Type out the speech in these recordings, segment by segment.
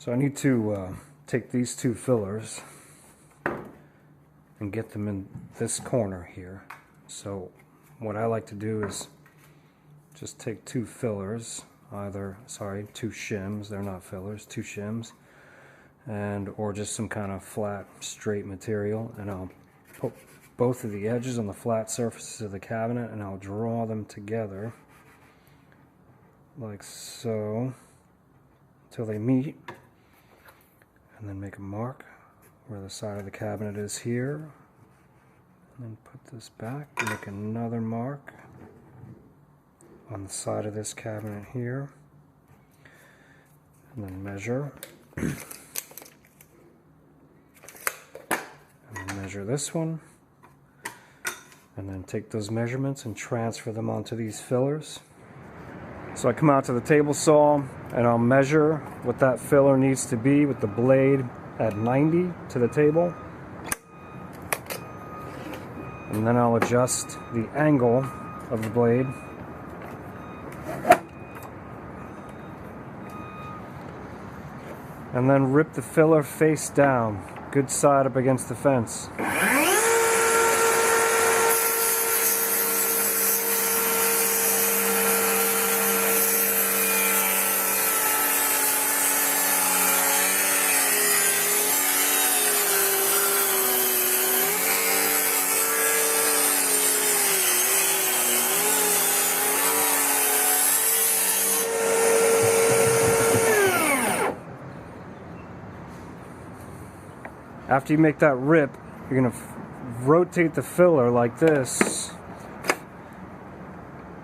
So I need to take these two fillers and get them in this corner here. So what I like to do is just take two fillers, two shims, they're not fillers, two shims, or just some kind of flat, straight material, and I'll put both of the edges on the flat surfaces of the cabinet and I'll draw them together like so until they meet, and then make a mark where the side of the cabinet is here, and then put this back and make another mark on the side of this cabinet here, and then measure and then measure this one, and then take those measurements and transfer them onto these fillers. So I come out to the table saw and I'll measure what that filler needs to be with the blade at 90 to the table, and then I'll adjust the angle of the blade and then rip the filler face down, good side up against the fence. After you make that rip, you're going to rotate the filler like this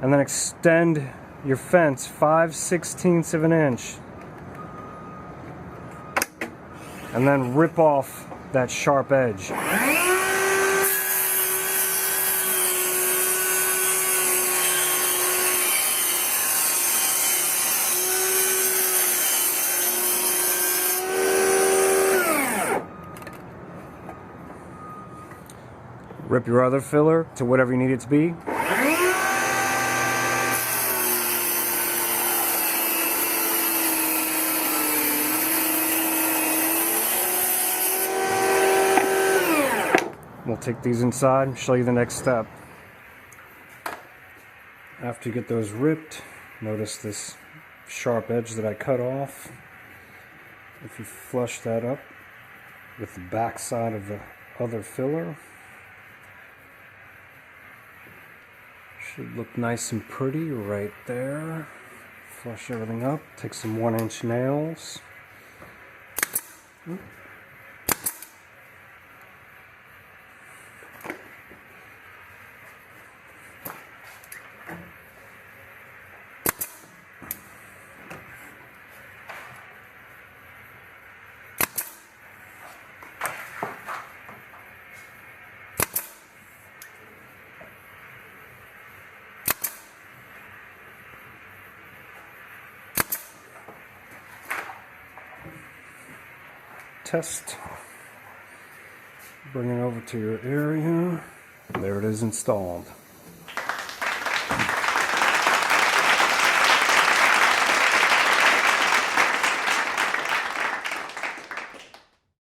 and then extend your fence 5/16 of an inch and then rip off that sharp edge. Rip your other filler to whatever you need it to be. We'll take these inside and show you the next step. After you get those ripped, notice this sharp edge that I cut off. If you flush that up with the back side of the other filler, should look nice and pretty right there. Flush everything up, take some 1-inch nails. Test. Bring it over to your area. There it is installed.